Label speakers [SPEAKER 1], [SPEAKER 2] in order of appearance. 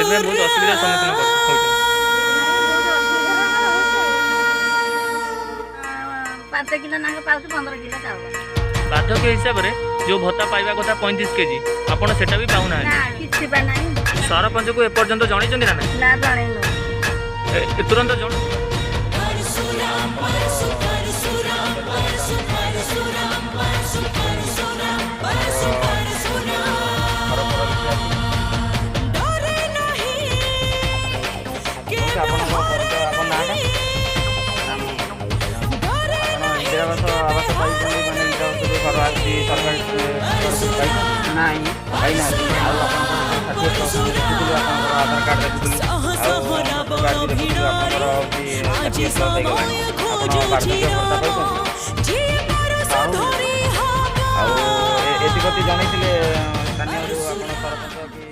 [SPEAKER 1] ସେଥିପାଇଁ ବହୁତ ଅସୁବିଧାର ସମ୍ମୁଖୀନ ହେଉଛନ୍ତି।
[SPEAKER 2] 5 କିଲୋ ନାଙ୍ଗ ପାଉଛି 15 କିଲୋ ଚାଉଳ।
[SPEAKER 1] ବାର୍ଦ୍ଧକ୍ୟ ହିସାବରେ ଯେଉଁ ଭତ୍ତା ପାଇବା କଥା 35 କେଜି ଆପଣ ସେଟା ବି ପାଉନାହାନ୍ତି।
[SPEAKER 2] ନା କିଛି ବା ନାହିଁ।
[SPEAKER 1] ସରପଞ୍ଚକୁ ଏପର୍ଯ୍ୟନ୍ତ ଜଣେଇଛନ୍ତି ନା ନାହିଁ?
[SPEAKER 2] ନା ଜଣେଇନୁ।
[SPEAKER 1] ତୁରନ୍ତ ଜଣ
[SPEAKER 3] ନାଇଁ ପାଇନାହାନ୍ତି। ଆଉ ଆପଣଙ୍କର 60% ଦେଖିଥିଲୁ, ଆପଣଙ୍କର ଆଧାର କାର୍ଡ଼ ଦେଖିଥିଲୁ, ଆଉ ଭୋଟର କାର୍ଡ଼ ବି ଦେଖିଥିଲୁ, ଆପଣଙ୍କର ହେଉଛି 60+ ହେଇଗଲାଣି। ଆପଣ ବାର୍ଦ୍ଧକ୍ୟ ଭତ୍ତା ପାଇଛନ୍ତି? ଆଉ ଏଥିପ୍ରତି ଜଣେଇଥିଲେ ସ୍ଥାନୀୟ ଯେଉଁ ଆପଣ ସରପଞ୍ଚ କି